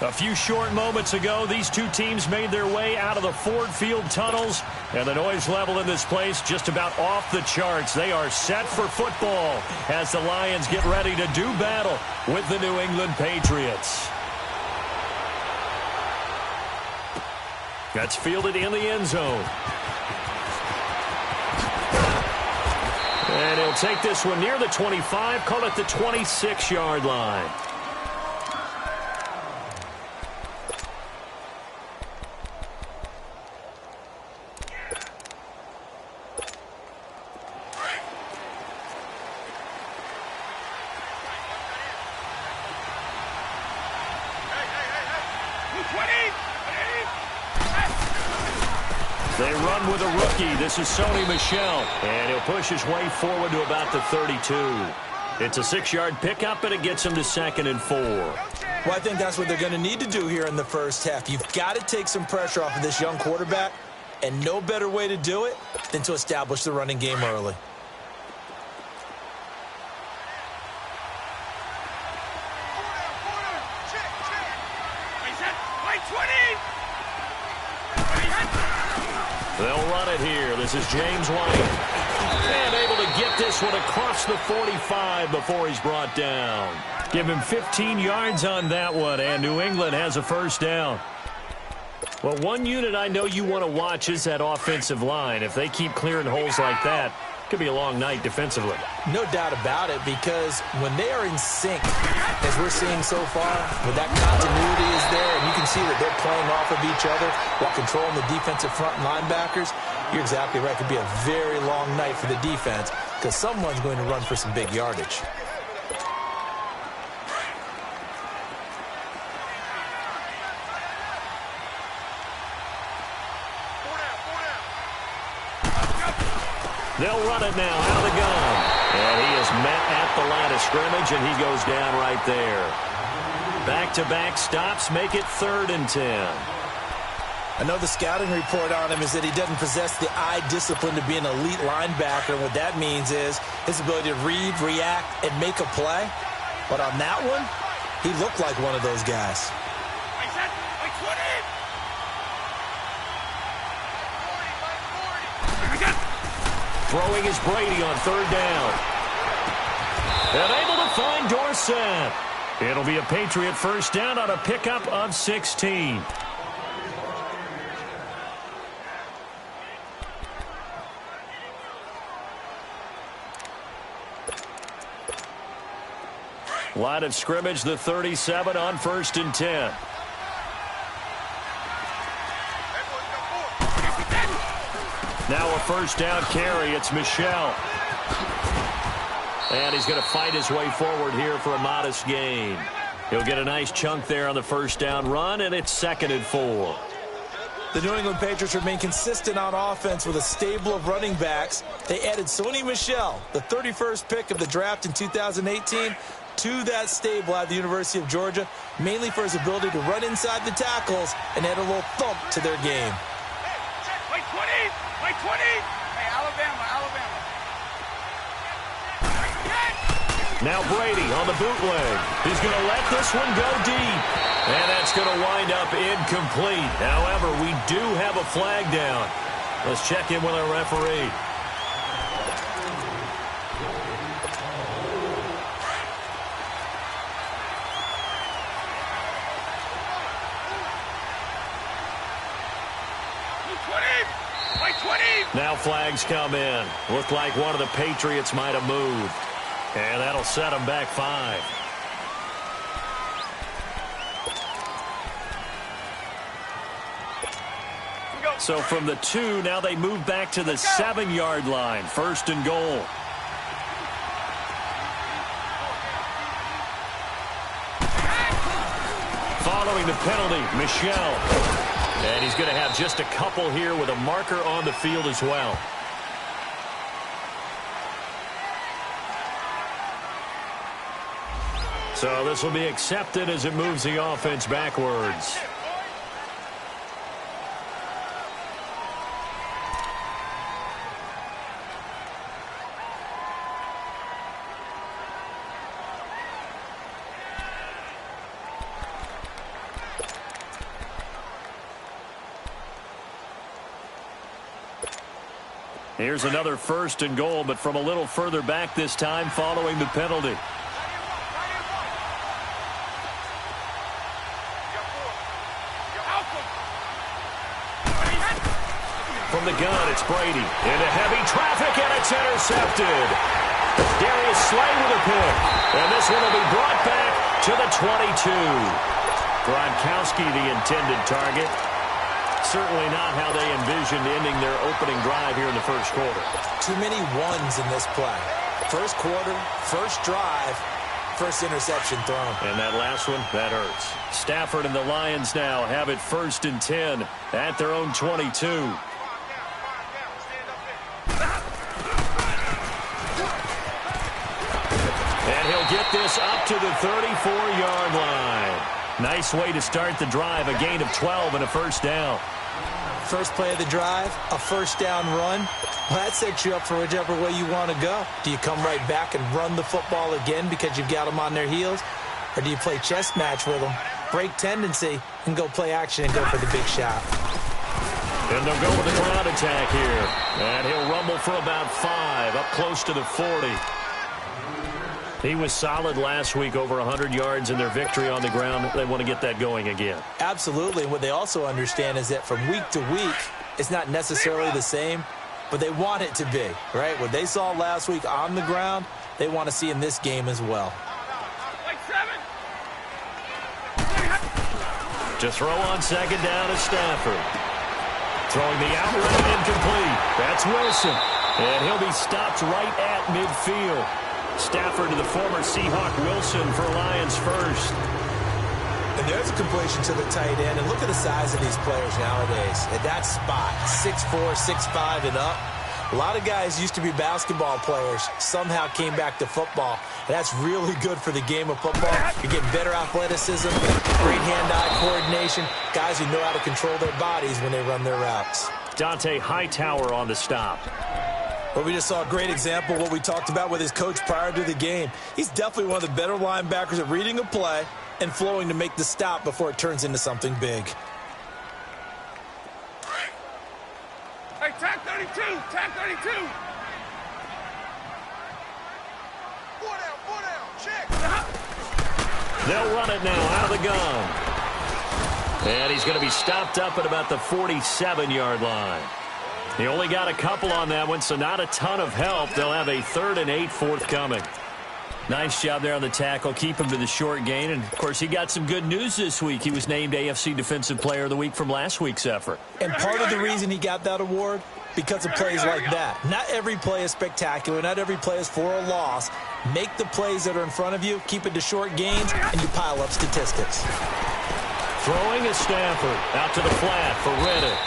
A few short moments ago, these two teams made their way out of the Ford Field tunnels, and the noise level in this place just about off the charts. They are set for football as the Lions get ready to do battle with the New England Patriots. That's fielded in the end zone. And he'll take this one near the 25, call it the 26-yard line. They run with a rookie. This is Sony Michel. And he'll push his way forward to about the 32. It's a 6-yard pickup, and it gets him to 2nd and 4. Well, I think that's what they're going to need to do here in the first half. You've got to take some pressure off of this young quarterback, and no better way to do it than to establish the running game early. They'll run it here. This is James White. And able to get this one across the 45 before he's brought down. Give him 15 yards on that one, and New England has a first down. Well, one unit I know you want to watch is that offensive line. If they keep clearing holes like that, it could be a long night defensively. No doubt about it, because when they are in sync, as we're seeing so far, when that continuity is there, and you can see that they're playing off of each other while controlling the defensive front linebackers, you're exactly right. It could be a very long night for the defense because someone's going to run for some big yardage. They'll run it now out of the gun. And he is met at the line of scrimmage, and he goes down right there. Back-to-back stops make it 3rd and 10. I know the scouting report on him is that he doesn't possess the eye discipline to be an elite linebacker. What that means is his ability to read, react, and make a play. But on that one, he looked like one of those guys. Throwing is Brady on 3rd down. And able to find Dorsett. It'll be a Patriot first down on a pickup of 16. Line of scrimmage, the 37 on 1st and 10. Now a first down carry. It's Michel. And he's going to fight his way forward here for a modest gain. He'll get a nice chunk there on the first down run, and it's 2nd and 4. The New England Patriots remain consistent on offense with a stable of running backs. They added Sony Michel, the 31st pick of the draft in 2018, to that stable at the University of Georgia, mainly for his ability to run inside the tackles and add a little thump to their game. Wait, 20! Wait, 20! Hey, Alabama. Now Brady on the bootleg. He's going to let this one go deep. And that's going to wind up incomplete. However, we do have a flag down. Let's check in with our referee. Now flags come in. Looked like one of the Patriots might have moved. And that'll set them back 5. So from the 2, now they move back to the 7-yard line. 1st and goal. Following the penalty, Michel. And he's going to have just a couple here with a marker on the field as well. So this will be accepted as it moves the offense backwards. Here's another 1st and goal, but from a little further back this time following the penalty. From the gun, it's Brady. Into heavy traffic, and it's intercepted. Darius Slay with a pick. And this one will be brought back to the 22. Gronkowski, the intended target. Certainly not how they envisioned ending their opening drive here in the first quarter. Too many ones in this play. First quarter, first drive, first interception thrown. And that last one, that hurts. Stafford and the Lions now have it 1st and 10 at their own 22. And he'll get this up to the 34-yard line. Nice way to start the drive, a gain of 12 and a 1st down. First play of the drive, a 1st down run. Well, that sets you up for whichever way you want to go. Do you come right back and run the football again because you've got them on their heels? Or do you play chess match with them, break tendency, and go play action and go for the big shot? And they'll go with the ground attack here. And he'll rumble for about 5, up close to the 40. He was solid last week, over 100 yards in their victory on the ground. They want to get that going again. Absolutely. What they also understand is that from week to week, it's not necessarily the same, but they want it to be, right? What they saw last week on the ground, they want to see in this game as well. To throw on 2nd down is Stafford. Throwing the out route incomplete. That's Wilson. And he'll be stopped right at midfield. Stafford to the former Seahawk Wilson for Lions first. And there's a completion to the tight end. And look at the size of these players nowadays. At that spot, 6'4", 6'5", and up. A lot of guys used to be basketball players, somehow came back to football. And that's really good for the game of football. You're getting better athleticism, great hand-eye coordination, guys who know how to control their bodies when they run their routes. Dante Hightower on the stop. Well, we just saw a great example of what we talked about with his coach prior to the game. He's definitely one of the better linebackers at reading a play and flowing to make the stop before it turns into something big. Hey, tag 32, tag 32. 4 down, check. They'll run it now out of the gun. And he's going to be stopped up at about the 47-yard line. He only got a couple on that one, so not a ton of help. They'll have a 3rd and 8 forthcoming. Nice job there on the tackle. Keep him to the short gain. And, of course, he got some good news this week. He was named AFC Defensive Player of the Week from last week's effort. And part of the reason he got that award, because of plays like that. Not every play is spectacular. Not every play is for a loss. Make the plays that are in front of you, keep it to short gains, and you pile up statistics. Throwing is Stafford out to the flat for Riddick.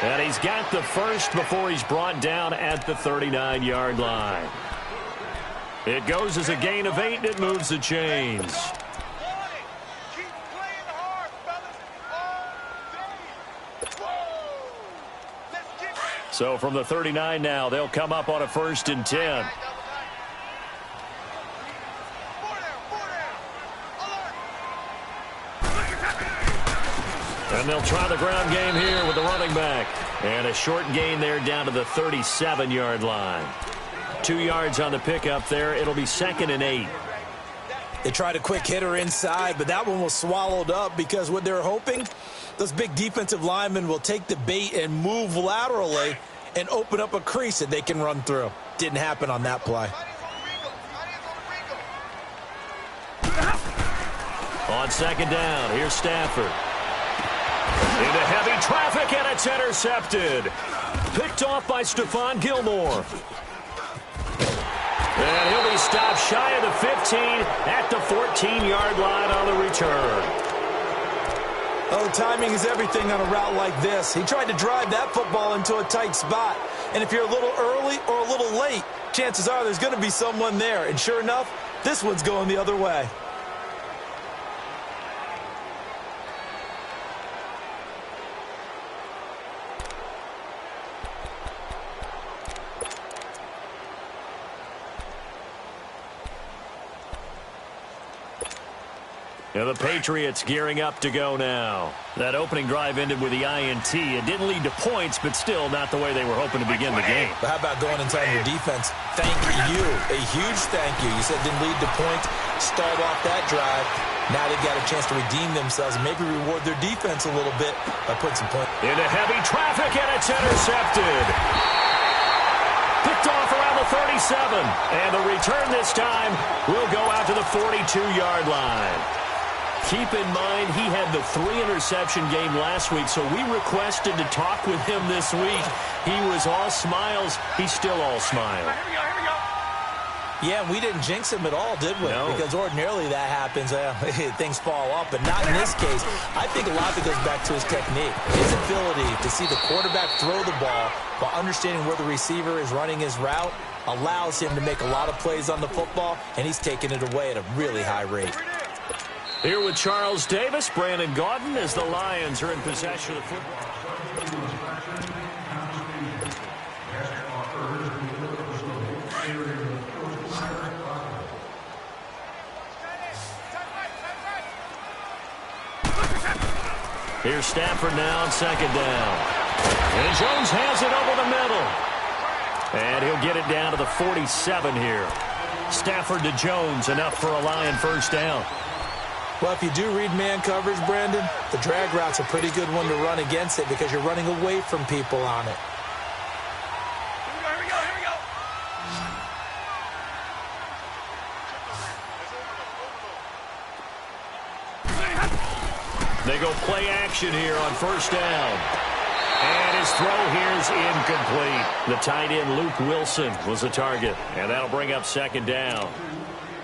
And he's got the first before he's brought down at the 39-yard line. It goes as a gain of 8, and it moves the chains. So from the 39 now, they'll come up on a 1st and 10. And they'll try the ground game here with the running back. And a short gain there down to the 37-yard line. 2 yards on the pickup there. It'll be 2nd and 8. They tried a quick hitter inside, but that one was swallowed up because what they're hoping, those big defensive linemen will take the bait and move laterally and open up a crease that they can run through. Didn't happen on that play. On 2nd down, here's Stafford. Into heavy traffic, and it's intercepted. Picked off by Stephon Gilmore. And he'll be stopped shy of the 15 at the 14-yard line on the return. Oh, timing is everything on a route like this. He tried to drive that football into a tight spot. And if you're a little early or a little late, chances are there's going to be someone there. And sure enough, this one's going the other way. And the Patriots gearing up to go now. That opening drive ended with the INT. It didn't lead to points, but still not the way they were hoping to begin the game. But how about going and telling your defense, thank you, a huge thank you. You said it didn't lead to points, stalled off that drive. Now they've got a chance to redeem themselves and maybe reward their defense a little bit by putting some points. Into heavy traffic, and it's intercepted. Picked off around the 37. And the return this time will go out to the 42-yard line. Keep in mind, he had the 3-interception game last week, so we requested to talk with him this week. He was all smiles. He's still all smile. Here we go. Yeah, we didn't jinx him at all, did we? No. Because ordinarily that happens. Things fall off, but not in this case. I think a lot of it goes back to his technique, his ability to see the quarterback throw the ball while understanding where the receiver is running his route allows him to make a lot of plays on the football, and he's taking it away at a really high rate. Here with Charles Davis, Brandon Gaudin, as the Lions are in possession of the football. Here's Stafford now on second down. And Jones has it over the middle. And he'll get it down to the 47 here. Stafford to Jones, enough for a Lion first down. Well, if you do read man coverage, Brandon, the drag route's a pretty good one to run against it because you're running away from people on it. Here we go. They go play action here on first down. And his throw here is incomplete. The tight end, Luke Wilson, was the target. And that'll bring up second down.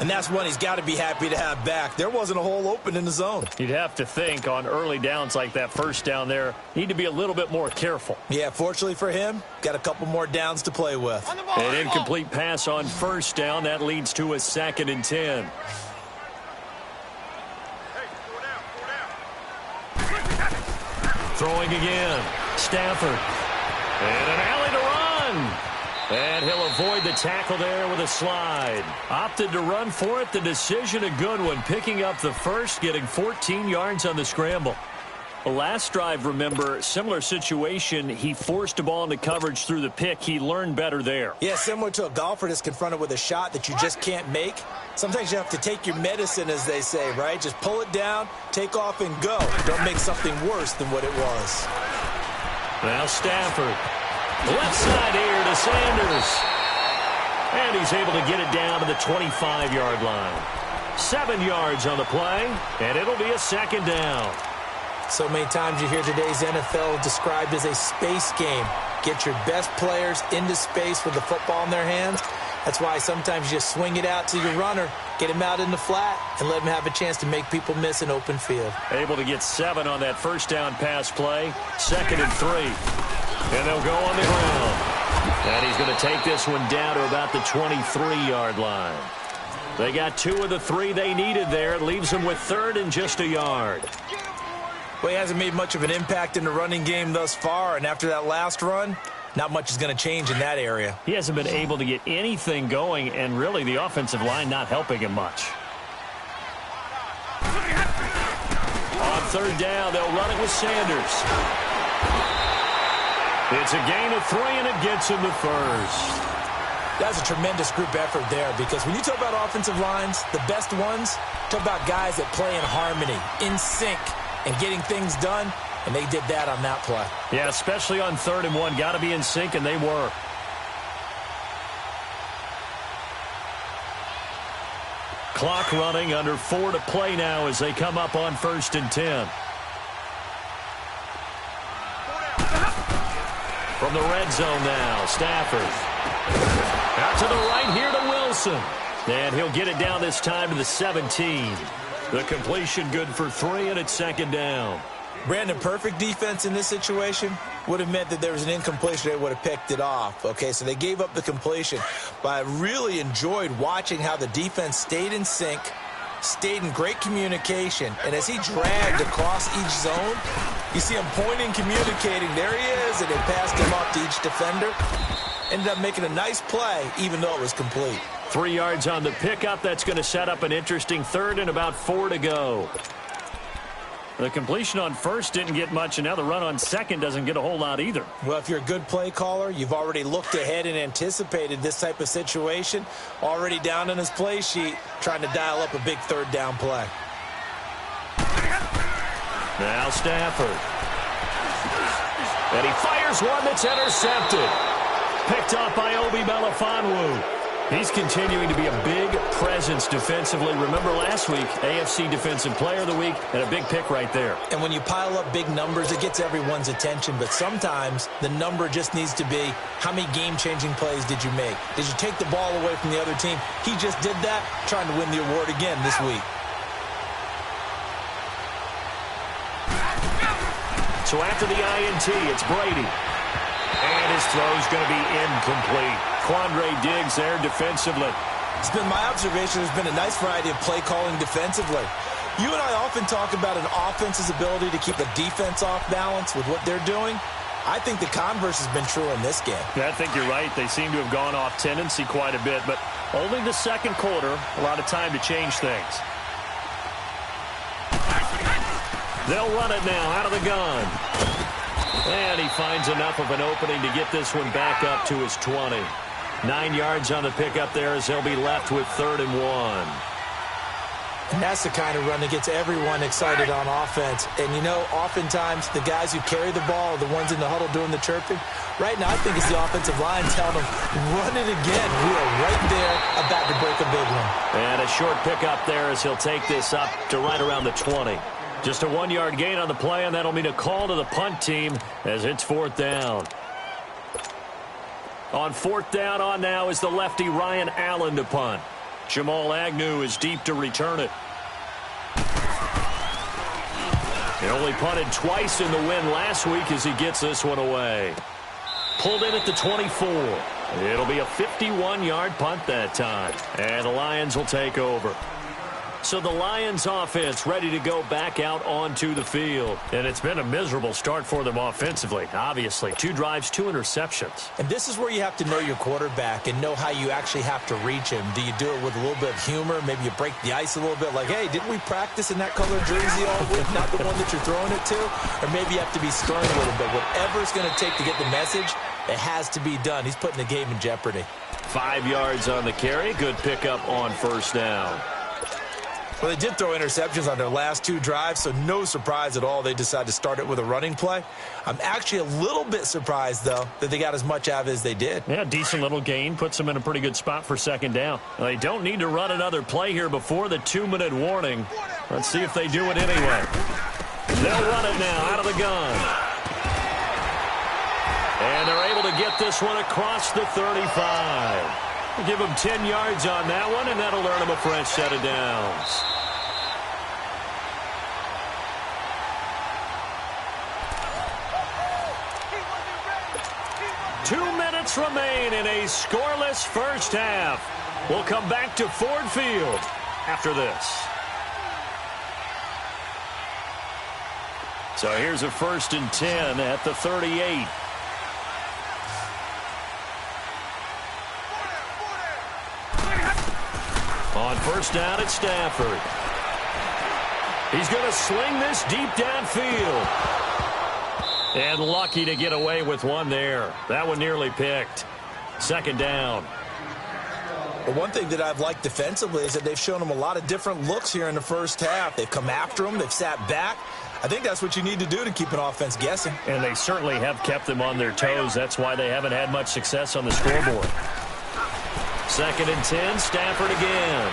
And that's one he's got to be happy to have back. There wasn't a hole open in the zone. You'd have to think on early downs like that first down there, need to be a little bit more careful. Yeah, fortunately for him, got a couple more downs to play with. An incomplete pass on first down. That leads to a 2nd and 10. Throwing again. Stafford. And an alley to run. And he'll avoid the tackle there with a slide. Opted to run for it. The decision a good one. Picking up the first, getting 14 yards on the scramble. The last drive, remember, similar situation. He forced a ball into coverage through the pick. He learned better there. Yeah, similar to a golfer that's confronted with a shot that you just can't make. Sometimes you have to take your medicine, as they say, right? Just pull it down, take off, and go. Don't make something worse than what it was. Now Stafford. Left side here to Sanders. And he's able to get it down to the 25-yard line. 7 yards on the play, and it'll be a second down. So many times you hear today's NFL described as a space game. Get your best players into space with the football in their hands. That's why sometimes you just swing it out to your runner, get him out in the flat, and let him have a chance to make people miss an open field. Able to get 7 on that first down pass play. 2nd and 3. And they'll go on the ground. And he's going to take this one down to about the 23-yard line. They got 2 of the 3 they needed there. It leaves them with 3rd and just a yard. Well, he hasn't made much of an impact in the running game thus far, and after that last run, not much is going to change in that area. He hasn't been able to get anything going, and really the offensive line not helping him much. On 3rd down, they'll run it with Sanders. It's a gain of 3, and it gets him the first. That's a tremendous group effort there, because when you talk about offensive lines, the best ones, talk about guys that play in harmony, in sync, and getting things done, and they did that on that play. Yeah, especially on 3rd and 1. Got to be in sync, and they were. Clock running, under 4 to play now as they come up on 1st and 10. From the red zone now, Stafford. Out to the right here to Wilson. And he'll get it down this time to the 17. The completion good for 3, and it's 2nd down. Brandon, perfect defense in this situation would have meant that there was an incompletion. They would have picked it off. Okay, so they gave up the completion. But I really enjoyed watching how the defense stayed in sync, stayed in great communication. And as he dragged across each zone, you see him pointing, communicating. There he is, and they passed him off to each defender. Ended up making a nice play, even though it was complete. 3 yards on the pickup. That's going to set up an interesting third and about 4 to go. The completion on first didn't get much, and now the run on second doesn't get a whole lot either. Well, if you're a good play caller, you've already looked ahead and anticipated this type of situation. Already down on his play sheet, trying to dial up a big third down play. Now Stafford. And he fires one that's intercepted. Picked off by Obi Melifonwu. He's continuing to be a big presence defensively. Remember last week, AFC Defensive Player of the Week, and a big pick right there. And when you pile up big numbers, it gets everyone's attention. But sometimes the number just needs to be, how many game-changing plays did you make? Did you take the ball away from the other team? He just did that, trying to win the award again this week. So after the INT, it's Brady. And his throw's going to be incomplete. Quandre Diggs there defensively. It's been my observation there's been a nice variety of play calling defensively. You and I often talk about an offense's ability to keep a defense off balance with what they're doing. I think the converse has been true in this game. Yeah, I think you're right. They seem to have gone off tendency quite a bit, but only the second quarter, a lot of time to change things. They'll run it now out of the gun. And he finds enough of an opening to get this one back up to his 20. 9 yards on the pickup there as they'll be left with 3rd and 1. And that's the kind of run that gets everyone excited on offense. And, you know, oftentimes the guys who carry the ball are the ones in the huddle doing the chirping. Right now, I think it's the offensive line telling them, run it again. We are right there about to break a big one. And a short pickup there as he'll take this up to right around the 20. Just a 1-yard gain on the play, and that'll mean a call to the punt team as it's 4th down. On 4th down on now is the lefty Ryan Allen to punt. Jamal Agnew is deep to return it. He only punted twice in the win last week as he gets this one away. Pulled in at the 24. It'll be a 51-yard punt that time. And the Lions will take over. So the Lions offense ready to go back out onto the field. And it's been a miserable start for them offensively. Obviously, 2 drives, 2 interceptions. And this is where you have to know your quarterback and know how you actually have to reach him. Do you do it with a little bit of humor? Maybe you break the ice a little bit like, hey, didn't we practice in that color jersey all week? Not the one that you're throwing it to? Or maybe you have to be stern a little bit. Whatever it's going to take to get the message, it has to be done. He's putting the game in jeopardy. 5 yards on the carry. Good pickup on 1st down. Well, they did throw interceptions on their last 2 drives, so no surprise at all they decided to start it with a running play. I'm actually a little bit surprised, though, that they got as much out of it as they did. Yeah, decent little gain. Puts them in a pretty good spot for 2nd down. Well, they don't need to run another play here before the 2-minute warning. Let's see if they do it anyway. They'll run it now out of the gun. And they're able to get this one across the 35. We'll give them 10 yards on that one, and that'll earn them a fresh set of downs. Two minutes remain in a scoreless first half. We'll come back to Ford Field after this. So here's a 1st and 10 at the 38. On 1st down, it's Stafford. He's going to sling this deep downfield. And lucky to get away with one there. That one nearly picked. 2nd down. Well, one thing that I've liked defensively is that they've shown them a lot of different looks here in the first half. They've come after them. They've sat back. I think that's what you need to do to keep an offense guessing. And they certainly have kept them on their toes. That's why they haven't had much success on the scoreboard. 2nd and 10, Stafford again.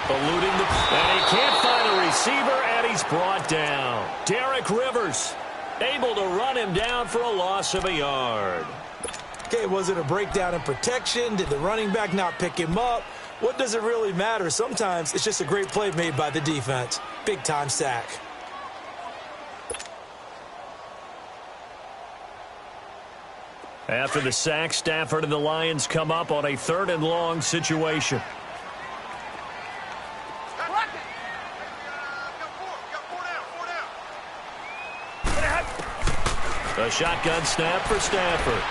Eluding the... And he can't find a receiver, and he's brought down. Derek Rivers able to run him down for a loss of a yard. Okay, was it a breakdown in protection? Did the running back not pick him up? What does it really matter? Sometimes it's just a great play made by the defense. Big-time sack. After the sack, Stafford and the Lions come up on a 3rd and long situation. A shotgun snap for Stafford.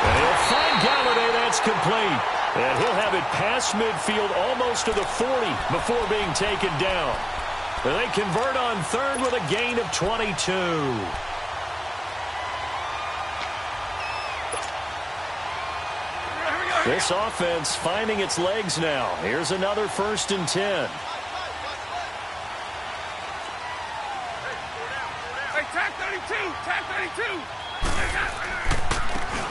And he'll fire It's complete. And he'll have it past midfield almost to the 40 before being taken down. And they convert on third with a gain of 22. This offense finding its legs now. Here's another 1st and 10. Hey, tag 32! Tag 32!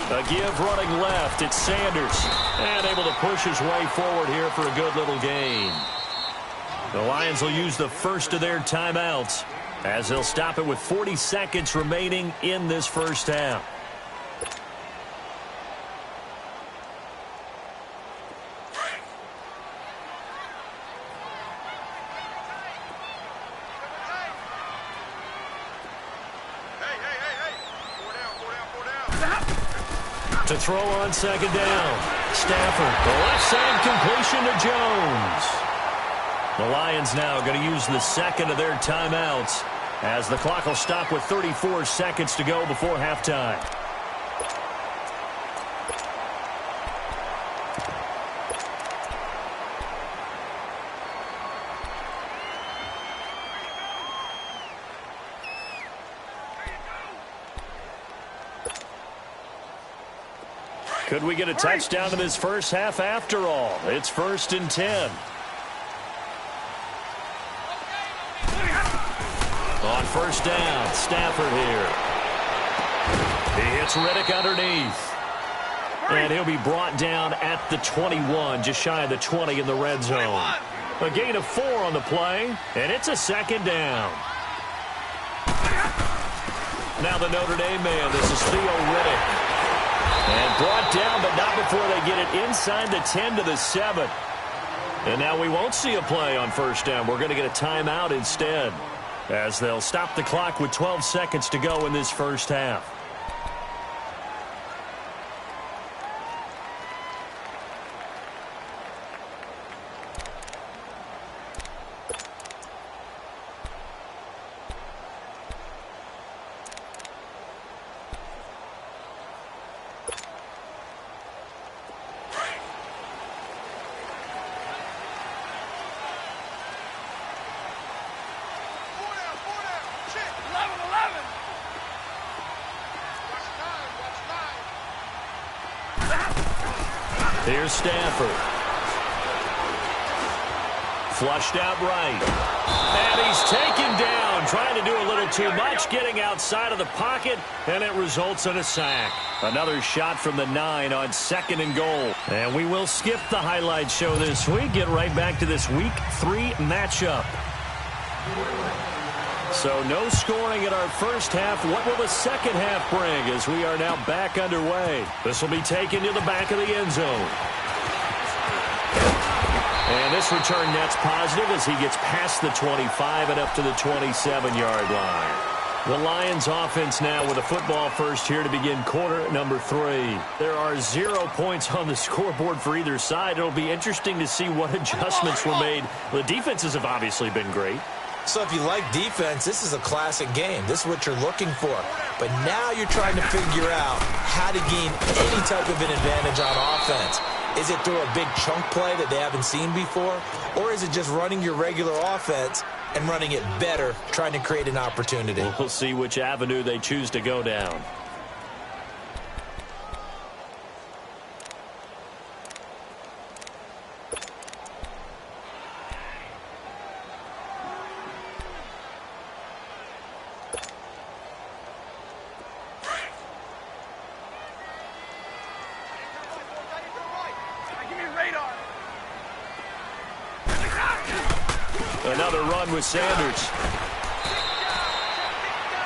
A give running left. It's Sanders. And able to push his way forward here for a good little gain. The Lions will use the first of their timeouts as they'll stop it with 40 seconds remaining in this first half. To throw on 2nd down. Stafford, the left side completion to Jones. The Lions now going to use the second of their timeouts as the clock will stop with 34 seconds to go before halftime. Could we get a touchdown in this first half after all? It's 1st and 10. On 1st down, Stafford here. He hits Riddick underneath. And he'll be brought down at the 21, just shy of the 20 in the red zone. A gain of 4 on the play, and it's a 2nd down. Now the Notre Dame man, this is Theo Riddick. And brought down, but not before they get it inside the 10 to the 7. And now we won't see a play on 1st down. We're going to get a timeout instead, as they'll stop the clock with 12 seconds to go in this first half. Here's Stafford. Flushed out right. And he's taken down, trying to do a little too much, getting outside of the pocket, and it results in a sack. Another shot from the 9 on 2nd and goal. And we will skip the highlight show this week, get right back to this Week 3 matchup. So no scoring in our first half. What will the second half bring as we are now back underway? This will be taken to the back of the end zone. And this return net's positive as he gets past the 25 and up to the 27-yard line. The Lions offense now with a football first here to begin quarter number 3. There are 0 points on the scoreboard for either side. It'll be interesting to see what adjustments were made. The defenses have obviously been great. So if you like defense, this is a classic game. This is what you're looking for. But now you're trying to figure out how to gain any type of an advantage on offense. Is it through a big chunk play that they haven't seen before? Or is it just running your regular offense and running it better, trying to create an opportunity? We'll see which avenue they choose to go down. Another run with Sanders.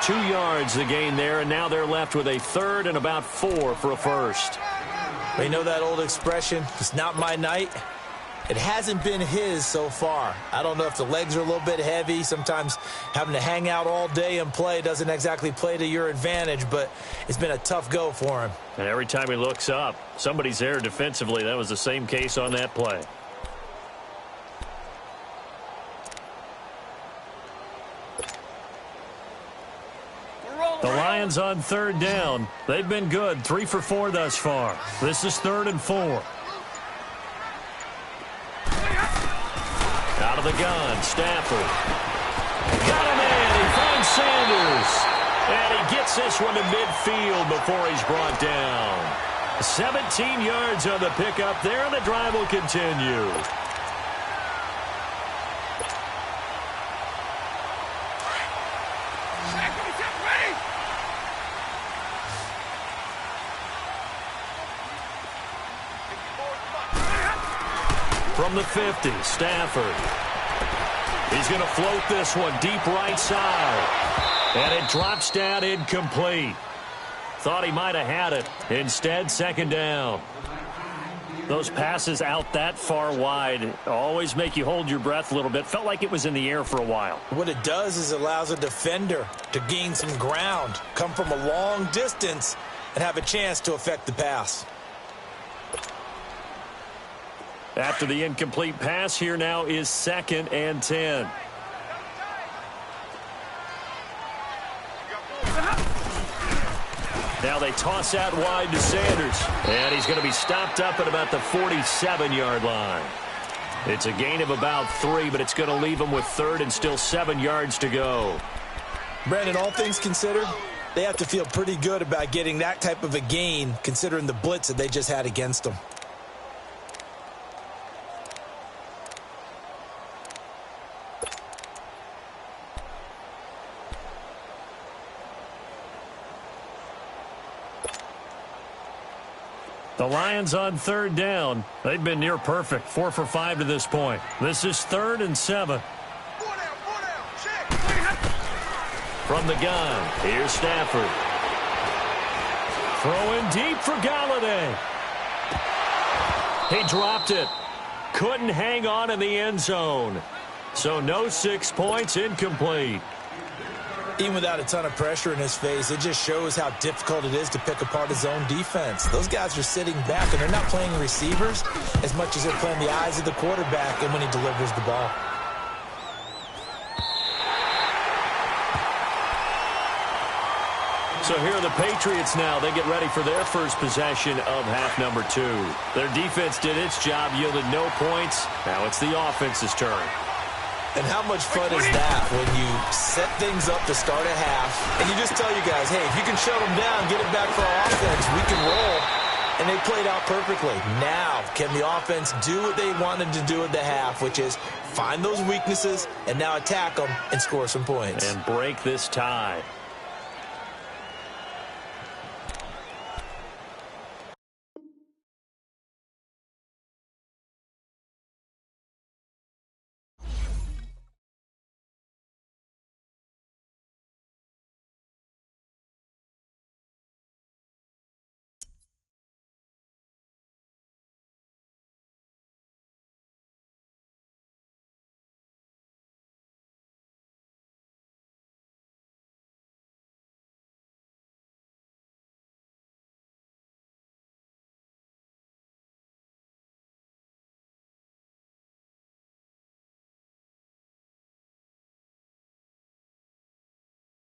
2 yards the gain there, and now they're left with a 3rd and about 4 for a first. You know that old expression, it's not my night? It hasn't been his so far. I don't know if the legs are a little bit heavy. Sometimes having to hang out all day and play doesn't exactly play to your advantage, but it's been a tough go for him. And every time he looks up, somebody's there defensively. That was the same case on that play. The Lions on 3rd down. They've been good, 3 for 4 thus far. This is 3rd and 4. Out of the gun, Stafford. Got a man, he finds Sanders. And he gets this one to midfield before he's brought down. 17 yards on the pickup there, and the drive will continue. From the 50, Stafford. He's going to float this one deep right side. And it drops down incomplete. Thought he might have had it. Instead, 2nd down. Those passes out that far wide always make you hold your breath a little bit. Felt like it was in the air for a while. What it does is it allows a defender to gain some ground, come from a long distance, and have a chance to affect the pass. After the incomplete pass, here now is 2nd and 10. Now they toss out wide to Sanders. And he's going to be stopped up at about the 47-yard line. It's a gain of about 3, but it's going to leave him with 3rd and still 7 yards to go. Brandon, all things considered, they have to feel pretty good about getting that type of a gain, considering the blitz that they just had against them. The Lions on 3rd down. They've been near perfect, 4 for 5 to this point. This is 3rd and 7. From the gun, here's Stafford. Throwing deep for Galladay. He dropped it. Couldn't hang on in the end zone. So no 6 points, incomplete. Even without a ton of pressure in his face, it just shows how difficult it is to pick apart his own defense. Those guys are sitting back, and they're not playing receivers as much as they're playing the eyes of the quarterback and when he delivers the ball. So here are the Patriots now. They get ready for their first possession of half number 2. Their defense did its job, yielded no points. Now it's the offense's turn. And how much fun is that when you set things up to start a half and you just tell you guys, hey, if you can shut them down, get it back for our offense, we can roll. And they played out perfectly. Now, can the offense do what they wanted to do at the half, which is find those weaknesses and now attack them and score some points. And break this tie.